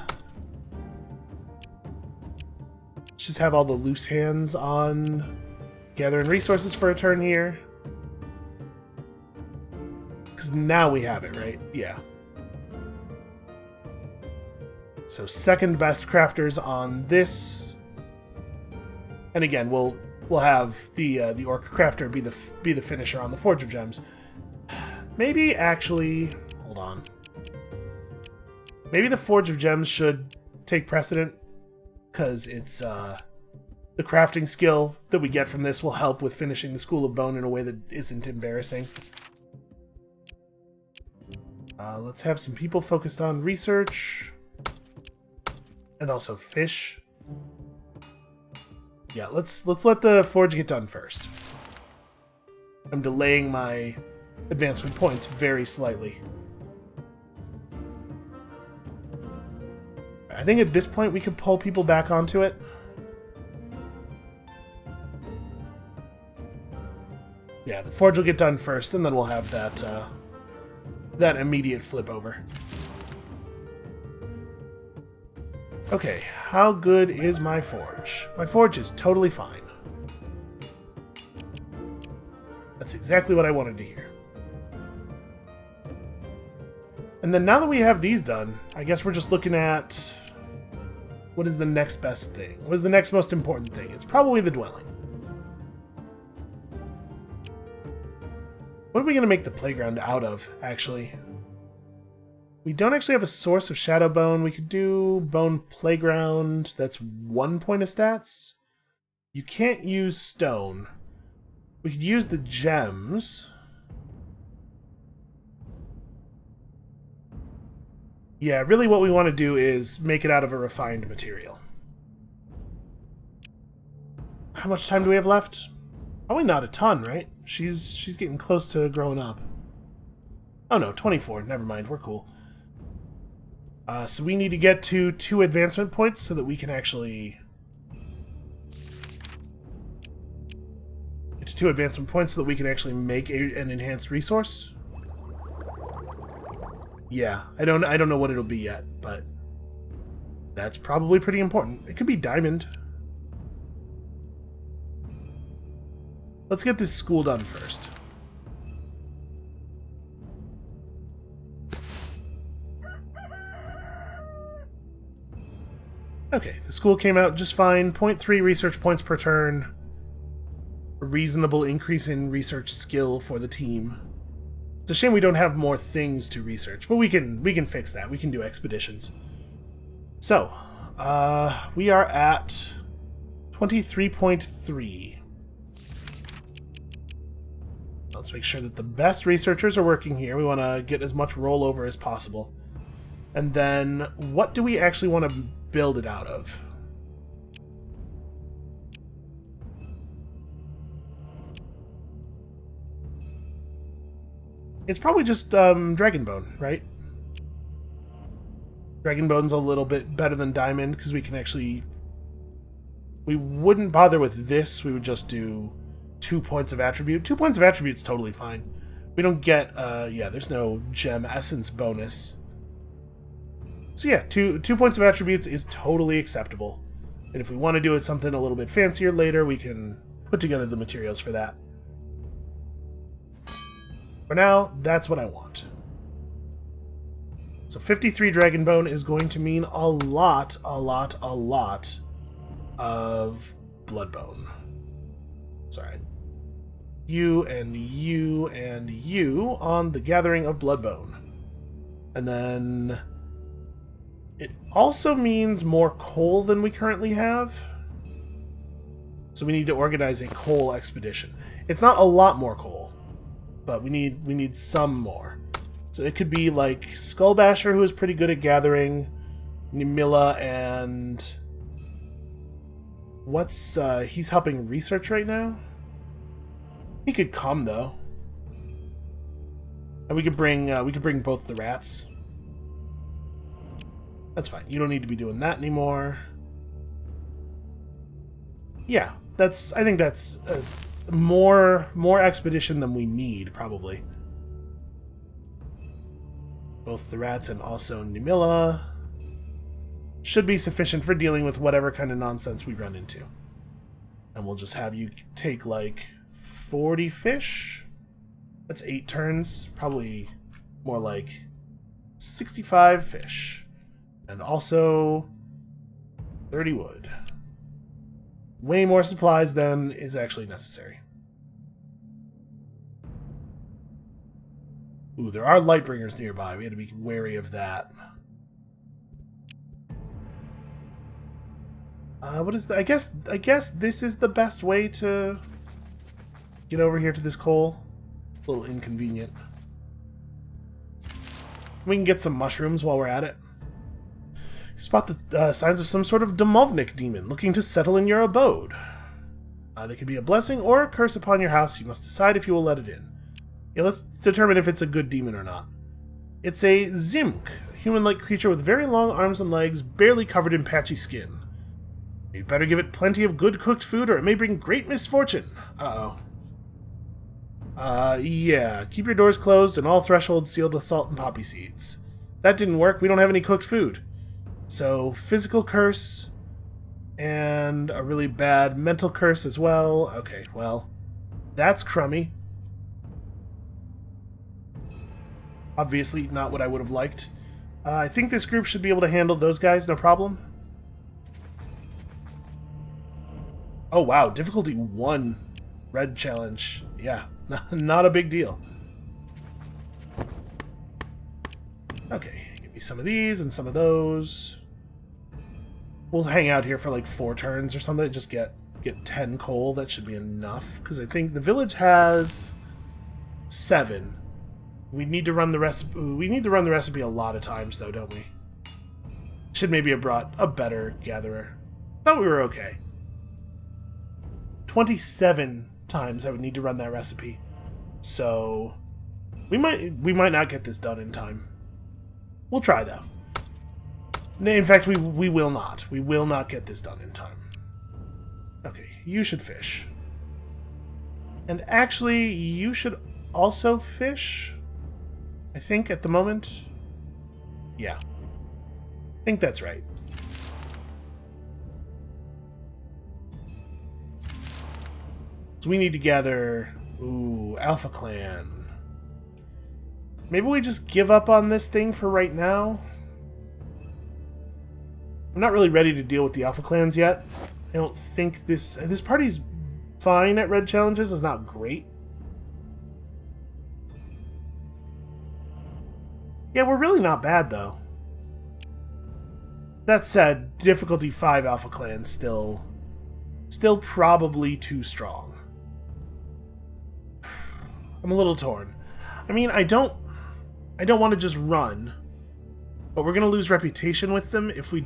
just have all the loose hands on gathering resources for a turn here. Because now we have it, right? Yeah. So second best crafters on this. And again, we'll have the orc crafter be the finisher on the Forge of Gems. Maybe actually, hold on. Maybe the Forge of Gems should take precedent, because it's the crafting skill that we get from this will help with finishing the School of Bone in a way that isn't embarrassing. Let's have some people focused on research and also fish. Yeah, let's let the forge get done first. I'm delaying my advancement points very slightly. I think at this point we could pull people back onto it. Yeah, the forge will get done first, and then we'll have that that immediate flip over. Okay, how good is my forge? My forge is totally fine. That's exactly what I wanted to hear. And then now that we have these done, I guess we're just looking at what is the next best thing? What is the next most important thing? It's probably the dwelling. What are we going to make the playground out of, actually? We don't actually have a source of shadow bone. We could do bone playground. That's 1 point of stats. You can't use stone. We could use the gems. Yeah, really what we want to do is make it out of a refined material. How much time do we have left? Probably not a ton, right? She's getting close to growing up. Oh no, 24. Never mind, we're cool. So we need to get to 2 advancement points so that we can actually... It's 2 advancement points so that we can actually make an enhanced resource. Yeah, I don't know what it'll be yet, but that's probably pretty important. It could be diamond. Let's get this school done first. Okay, the school came out just fine. 0.3 research points per turn. A reasonable increase in research skill for the team. It's a shame we don't have more things to research, but we can fix that. We can do expeditions. So, we are at 23.3. Let's make sure that the best researchers are working here. We want to get as much rollover as possible. And then, what do we actually want to build it out of? It's probably just Dragonbone, right? Dragonbone's a little bit better than Diamond, because we can actually... We wouldn't bother with this, we would just do 2 points of attribute. 2 points of attribute's totally fine. We don't get, yeah, there's no gem essence bonus. So yeah, 2 points of attributes is totally acceptable. And if we want to do it something a little bit fancier later, we can put together the materials for that. For now, that's what I want. So 53 Dragonbone is going to mean a lot of Bloodbone. Sorry. You and you and you on the Gathering of Bloodbone. And then... It also means more coal than we currently have. So we need to organize a coal expedition. It's not a lot more coal, but we need some more. So it could be like Skullbasher, who is pretty good at gathering, Nimilla, and what's he's helping research right now? He could come though. And we could bring both the rats. That's fine. You don't need to be doing that anymore. Yeah, I think that's more expedition than we need, probably. Both the rats and also Nimilla should be sufficient for dealing with whatever kind of nonsense we run into. And we'll just have you take, like, 40 fish? That's 8 turns. Probably more like 65 fish. And also 30 wood. Way more supplies than is actually necessary. Ooh, there are Lightbringers nearby. We had to be wary of that. What is that? I guess this is the best way to get over here to this coal. A little inconvenient. We can get some mushrooms while we're at it. Spot the signs of some sort of Domovnik demon looking to settle in your abode. They can be a blessing or a curse upon your house. You must decide if you will let it in. Yeah, let's determine if it's a good demon or not. It's a Zimk, a human-like creature with very long arms and legs, barely covered in patchy skin. You'd better give it plenty of good cooked food or it may bring great misfortune. Uh-oh. Yeah. Keep your doors closed and all thresholds sealed with salt and poppy seeds. That didn't work. We don't have any cooked food. So, physical curse and a really bad mental curse as well. Okay, well, that's crummy. Obviously not what I would have liked. I think this group should be able to handle those guys, no problem. Oh wow, difficulty 1 red challenge. Yeah, not a big deal. Okay, give me some of these and some of those. We'll hang out here for like 4 turns or something. Just get 10 coal. That should be enough. Because I think the village has 7. We need to run the recipe. We need to run the recipe a lot of times, though, don't we? Should maybe have brought a better gatherer. Thought we were okay. 27 times I would need to run that recipe. So we might not get this done in time. We'll try though. In fact, we will not. We will not get this done in time. Okay, you should fish. And actually, you should also fish. I think at the moment. Yeah. I think that's right. So we need to gather... Ooh, Alpha Clan. Maybe we just give up on this thing for right now? I'm not really ready to deal with the Alpha Clans yet. I don't think this party's fine at red challenges. It's not great. Yeah, we're really not bad, though. That said, difficulty 5 Alpha Clans still probably too strong. I'm a little torn. I mean, I don't want to just run, but we're gonna lose reputation with them if we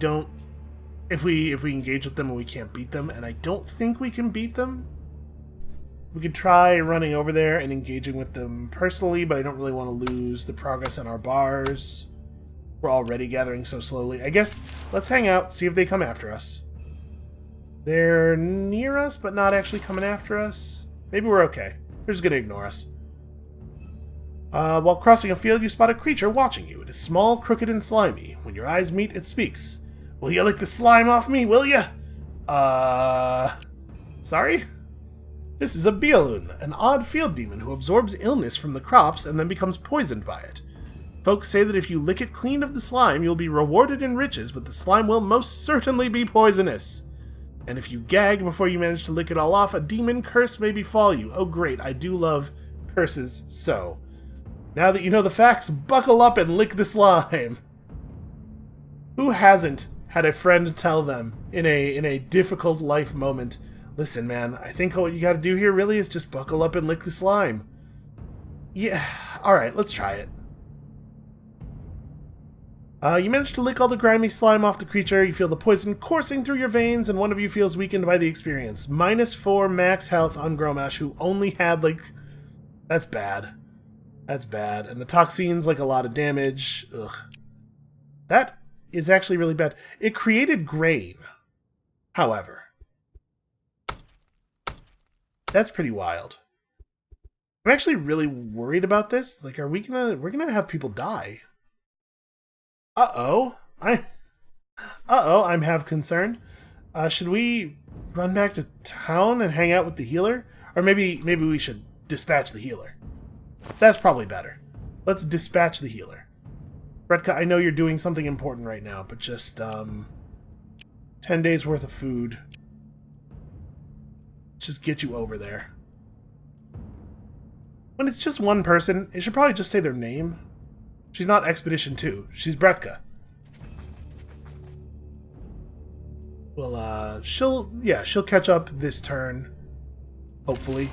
engage with them and we can't beat them, and I don't think we can beat them. We could try running over there and engaging with them personally, but I don't really want to lose the progress on our bars. We're already gathering so slowly. I guess let's hang out, see if they come after us. They're near us, but not actually coming after us. Maybe we're okay. They're just gonna ignore us. While crossing a field, you spot a creature watching you. It is small, crooked, and slimy. When your eyes meet, it speaks. Will you lick the slime off me, will ya? Sorry? This is a Bialun, an odd field demon who absorbs illness from the crops and then becomes poisoned by it. Folks say that if you lick it clean of the slime, you'll be rewarded in riches, but the slime will most certainly be poisonous. And if you gag before you manage to lick it all off, a demon curse may befall you. Oh great, I do love curses so. Now that you know the facts, buckle up and lick the slime. Who hasn't had a friend tell them in a difficult life moment, listen man, I think what you gotta do here really is just buckle up and lick the slime. Yeah, alright, let's try it. You manage to lick all the grimy slime off the creature, you feel the poison coursing through your veins, and one of you feels weakened by the experience. -4 max health on Gromash, who only had, like... That's bad. That's bad. And the toxin's, like, a lot of damage. Ugh. That is actually really bad. It created grain, however. That's pretty wild. I'm actually really worried about this. Like, we're gonna have people die. Uh-oh. I'm half concerned. Should we run back to town and hang out with the healer? Or maybe we should dispatch the healer. That's probably better. Let's dispatch the healer. Redka, I know you're doing something important right now, but just, 10 days worth of food. Let's just get you over there. When it's just one person, it should probably just say their name. She's not Expedition 2. She's Bretka. Well, she'll catch up this turn. Hopefully.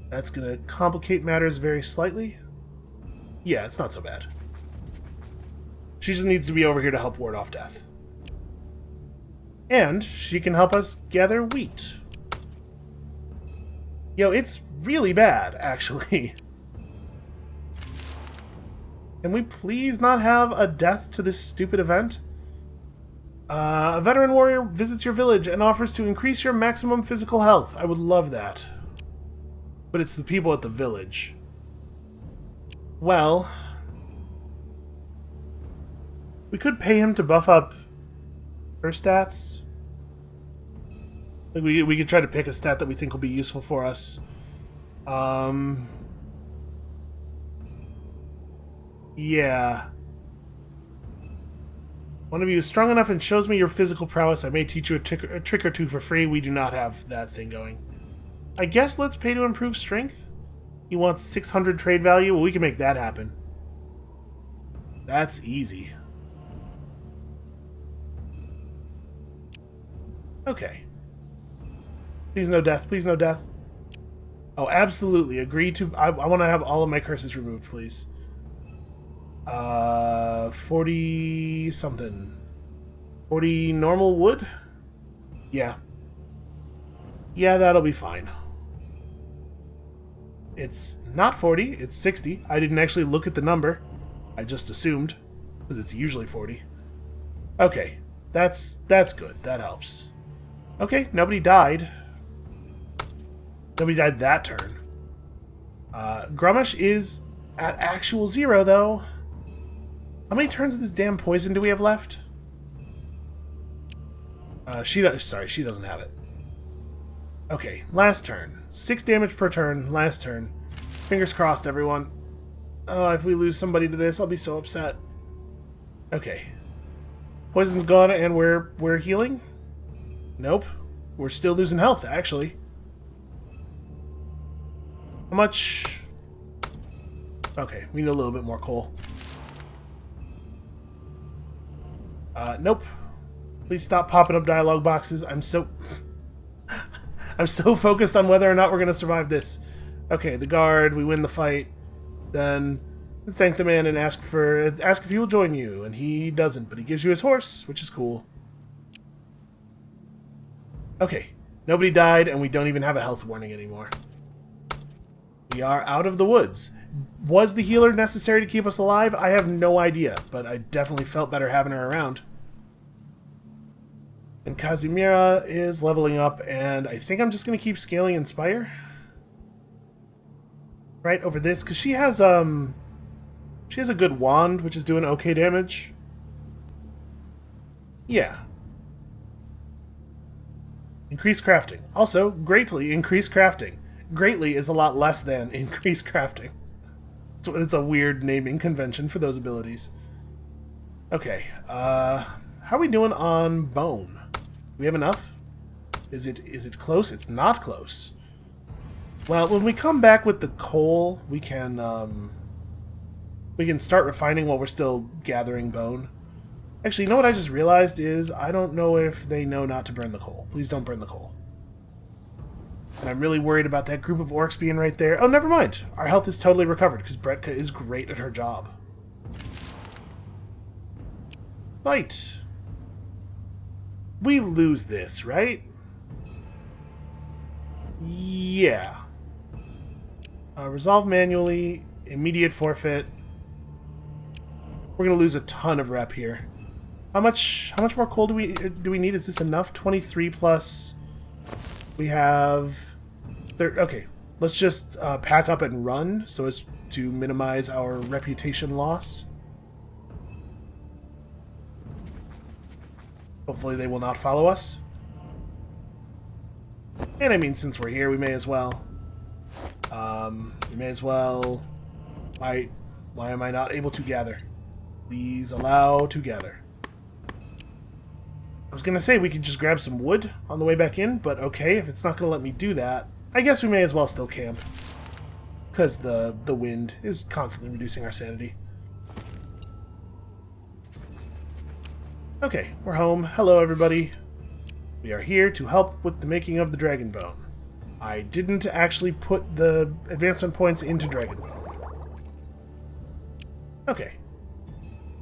That's gonna complicate matters very slightly. Yeah, it's not so bad. She just needs to be over here to help ward off death. And she can help us gather wheat. Yo, it's really bad, actually. Can we please not have a death to this stupid event? A veteran warrior visits your village and offers to increase your maximum physical health. I would love that. But it's the people at the village. Well, we could pay him to buff up her stats. Like we could try to pick a stat that we think will be useful for us. Yeah. One of you is strong enough and shows me your physical prowess. I may teach you a trick or two for free. We do not have that thing going. I guess let's pay to improve strength. He wants 600 trade value. Well, we can make that happen. That's easy. Okay. Please no death. Please no death. Oh, absolutely. Agree to... I want to have all of my curses removed, please. 40 something. 40 normal wood? Yeah. Yeah, that'll be fine. It's not 40, it's 60. I didn't actually look at the number. I just assumed, because it's usually 40. Okay, that's good. That helps. Okay, nobody died. Nobody died that turn. Grummash is at actual 0, though. How many turns of this damn poison do we have left? She doesn't have it. Okay, last turn. 6 damage per turn, last turn. Fingers crossed, everyone. Oh, if we lose somebody to this, I'll be so upset. Okay. Poison's gone and we're healing? Nope. We're still losing health, actually. How much? Okay, we need a little bit more coal. Nope. Please stop popping up dialogue boxes. I'm so focused on whether or not we're going to survive this. Okay, the guard, we win the fight. Then thank the man and ask if he will join you. And he doesn't, but he gives you his horse, which is cool. Okay, nobody died, and we don't even have a health warning anymore. We are out of the woods. Was the healer necessary to keep us alive? I have no idea, but I definitely felt better having her around. And Kazimira is leveling up, and I think I'm just going to keep scaling Inspire. Right over this, because she has a good wand, which is doing okay damage. Yeah. Increase crafting. Also, greatly increase crafting. Greatly is a lot less than increase crafting. So it's a weird naming convention for those abilities. Okay, how are we doing on bone? Do we have enough? Is it close? It's not close. Well, when we come back with the coal, we can start refining while we're still gathering bone. Actually, you know what I just realized is I don't know if they know not to burn the coal. Please don't burn the coal. And I'm really worried about that group of orcs being right there. Oh, never mind. Our health is totally recovered because Bretka is great at her job. Fight. We lose this, right? Yeah. Resolve manually. Immediate forfeit. We're gonna lose a ton of rep here. How much more coal do we need? Is this enough? 23 plus. We have. Okay, let's just pack up and run so as to minimize our reputation loss. Hopefully they will not follow us. And I mean, since we're here, we may as well. Why am I not able to gather? Please allow to gather. I was gonna say we could just grab some wood on the way back in, but okay, if it's not gonna let me do that, I guess we may as well still camp. Because the wind is constantly reducing our sanity. Okay, we're home. Hello, everybody. We are here to help with the making of the Dragon Bone. I didn't actually put the advancement points into Dragon Bone. Okay.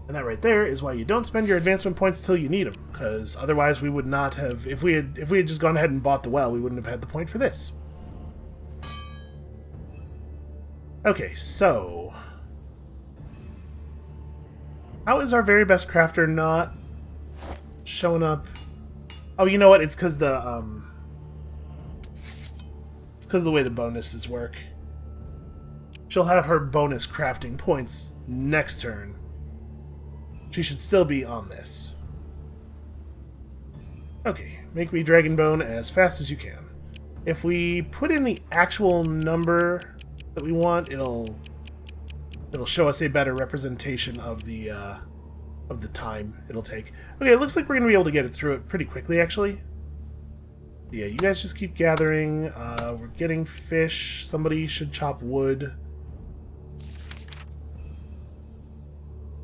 And that right there is why you don't spend your advancement points till you need them, because otherwise we would not have... If we had just gone ahead and bought the well, we wouldn't have had the point for this. Okay, so... How is our very best crafter not showing up? Oh, you know what? It's because the it's because of the way the bonuses work. She'll have her bonus crafting points next turn. She should still be on this. Okay, make me Dragon Bone as fast as you can. If we put in the actual number that we want, it'll show us a better representation of the time it'll take. Okay, it looks like we're going to be able to get it through it pretty quickly, actually. Yeah, you guys just keep gathering. We're getting fish. Somebody should chop wood.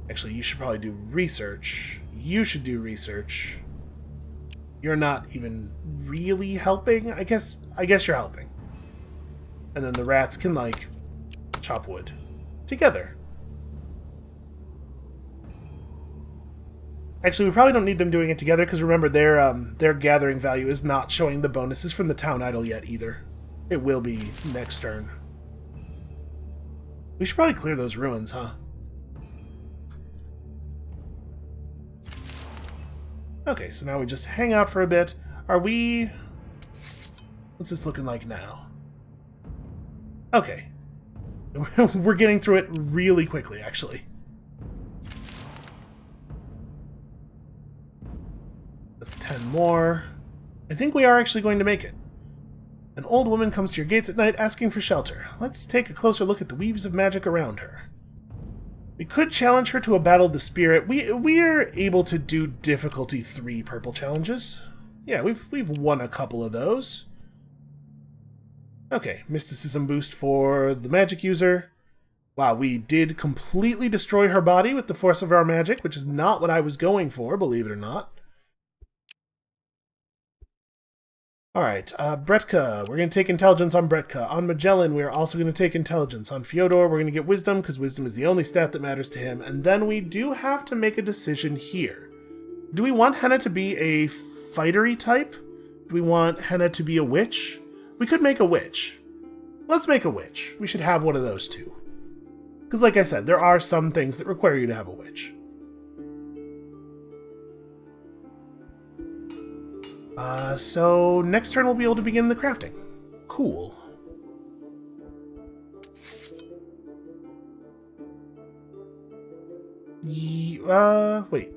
Actually, you should probably do research. You should do research. You're not even really helping. I guess you're helping. And then the rats can, like, chop wood together. Actually, we probably don't need them doing it together, because remember, their gathering value is not showing the bonuses from the town idol yet, either. It will be next turn. We should probably clear those ruins, huh? Okay, so now we just hang out for a bit. Are we... What's this looking like now? Okay. We're getting through it really quickly, actually. That's 10 more. I think we are actually going to make it. An old woman comes to your gates at night asking for shelter. Let's take a closer look at the weaves of magic around her. We could challenge her to a battle of the spirit. We are able to do difficulty 3 purple challenges. Yeah, we've won a couple of those. Okay, mysticism boost for the magic user. Wow, we did completely destroy her body with the force of our magic, which is not what I was going for, believe it or not. Alright, Bretka, we're going to take intelligence on Bretka. On Magellan, we're also going to take intelligence. On Fyodor, we're going to get wisdom, because wisdom is the only stat that matters to him. And then we do have to make a decision here. Do we want Henna to be a fightery type? Do we want Henna to be a witch? We could make a witch. Let's make a witch. We should have one of those two. Because like I said, there are some things that require you to have a witch. So next turn we'll be able to begin the crafting. Cool. Wait.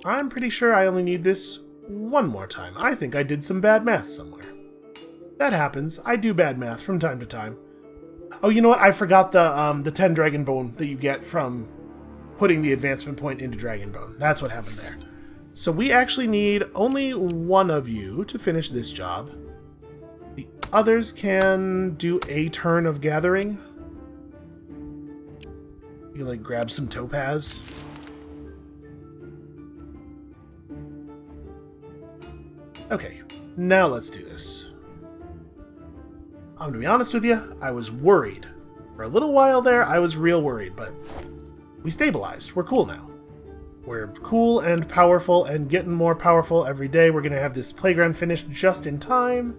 I'm pretty sure I only need this one more time. I think I did some bad math somewhere. That happens. I do bad math from time to time. Oh, you know what? I forgot the 10 Dragon Bone that you get from putting the advancement point into Dragon Bone. That's what happened there. So we actually need only one of you to finish this job. The others can do a turn of gathering. You can, like, grab some topaz. Okay, now let's do this. I'm gonna be honest with you, I was worried. For a little while there, I was real worried, but we stabilized. We're cool now. We're cool and powerful and getting more powerful every day. We're going to have this playground finished just in time.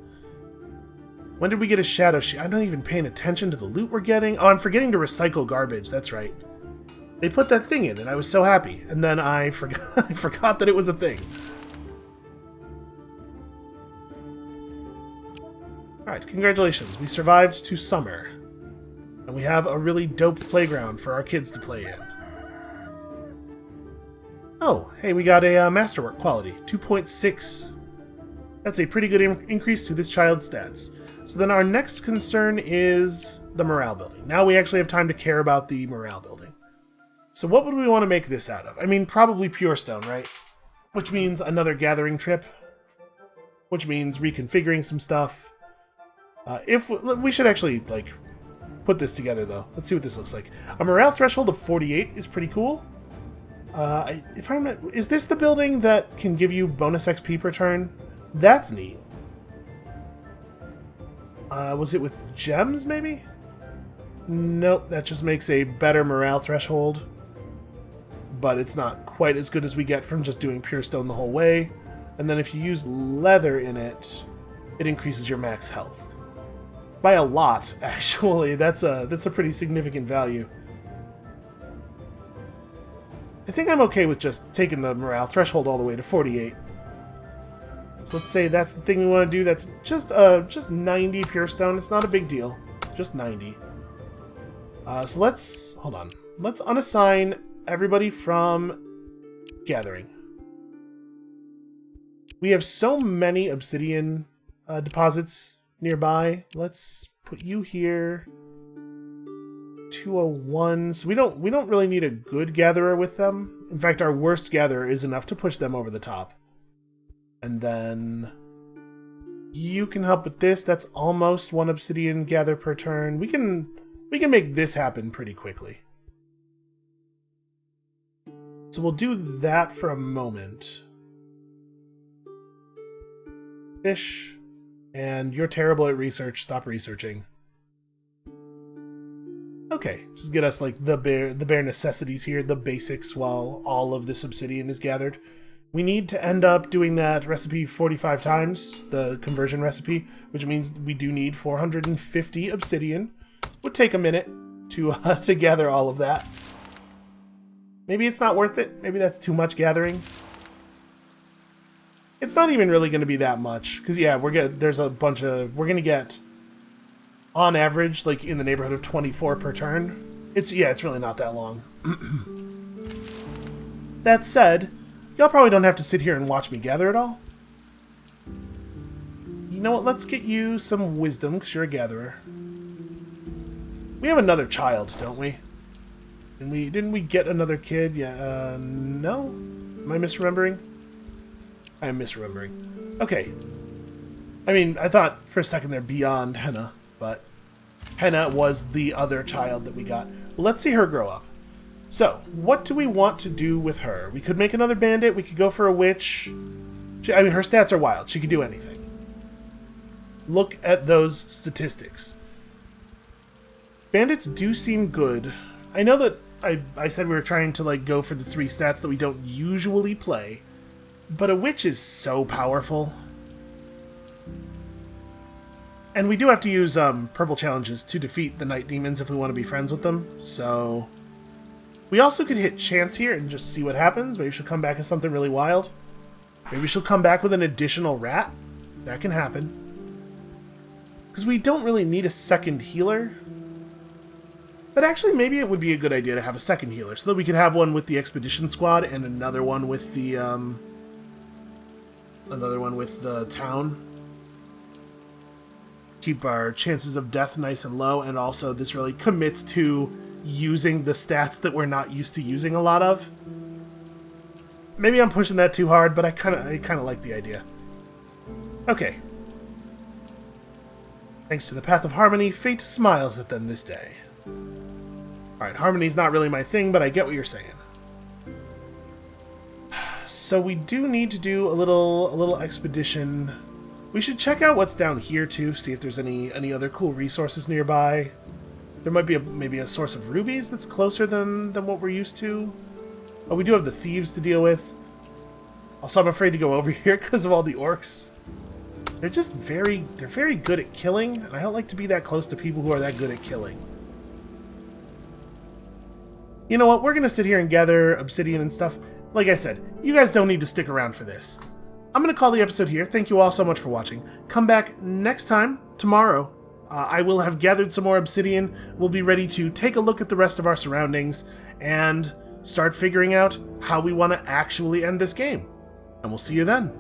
When did we get a shadow sheet? I'm not even paying attention to the loot we're getting. Oh, I'm forgetting to recycle garbage. That's right. They put that thing in and I was so happy. And then I forgot that it was a thing. Alright, congratulations. We survived to summer. And we have a really dope playground for our kids to play in. Oh, hey, we got a masterwork quality, 2.6. That's a pretty good increase to this child's stats. So then our next concern is the morale building. Now we actually have time to care about the morale building. So what would we want to make this out of? I mean, probably pure stone, right? Which means another gathering trip. Which means reconfiguring some stuff. If we should actually, like, put this together, though. Let's see what this looks like. A morale threshold of 48 is pretty cool. Is this the building that can give you bonus XP per turn? That's neat. Was it with gems, maybe? Nope, that just makes a better morale threshold. but it's not quite as good as we get from just doing pure stone the whole way. And then if you use leather in it, it increases your max health. By a lot, actually. That's a pretty significant value. I think I'm okay with just taking the morale threshold all the way to 48. So let's say that's the thing we want to do. That's just 90 pure stone. It's not a big deal. Just 90. So let's... hold on. Let's unassign everybody from Gathering. We have so many obsidian deposits nearby. Let's put you here. 201. So we don't really need a good gatherer with them. In fact, our worst gatherer is enough to push them over the top. And then you can help with this. That's almost 1 obsidian gather per turn. We can make this happen pretty quickly. So we'll do that for a moment. Fish. And you're terrible at research. Stop researching. Okay, just get us like the bare necessities here, the basics, while all of this obsidian is gathered. We need to end up doing that recipe 45 times, the conversion recipe, which means we do need 450 obsidian. Would take a minute to gather all of that. Maybe it's not worth it. Maybe that's too much gathering. It's not even really going to be that much, because yeah, we're going to get, on average, like in the neighborhood of 24 per turn. It's really not that long. That said, y'all probably don't have to sit here and watch me gather it all. You know what? Let's get you some wisdom, because you're a gatherer. We have another child, don't we? Didn't we get another kid? Yeah, no? Am I misremembering? I am misremembering. Okay. I mean, I thought for a second there beyond Henna, but Henna was the other child that we got. Well, let's see her grow up. So, what do we want to do with her? We could make another bandit. We could go for a witch. I mean, her stats are wild. She could do anything. Look at those statistics. Bandits do seem good. I know that I said we were trying to like go for the 3 stats that we don't usually play, but a witch is so powerful. And we do have to use purple challenges to defeat the night demons if we want to be friends with them, so... We also could hit chance here and just see what happens. Maybe she'll come back as something really wild. Maybe she'll come back with an additional rat. That can happen. Because we don't really need a second healer. But actually, maybe it would be a good idea to have a second healer, so that we could have one with the expedition squad and another one with the town. Keep our chances of death nice and low, and also this really commits to using the stats that we're not used to using a lot of. Maybe I'm pushing that too hard, but I kind of like the idea. Okay. Thanks to the Path of Harmony, fate smiles at them this day. Alright, Harmony's not really my thing, but I get what you're saying. So we do need to do a little expedition. We should check out what's down here too, see if there's any other cool resources nearby. There might be maybe a source of rubies that's closer than what we're used to. Oh, we do have the thieves to deal with. Also, I'm afraid to go over here because of all the orcs. They're just very good at killing, and I don't like to be that close to people who are that good at killing. You know what? We're going to sit here and gather obsidian and stuff. Like I said, you guys don't need to stick around for this. I'm going to call the episode here. Thank you all so much for watching. Come back next time, tomorrow. I will have gathered some more obsidian. We'll be ready to take a look at the rest of our surroundings and start figuring out how we want to actually end this game. And we'll see you then.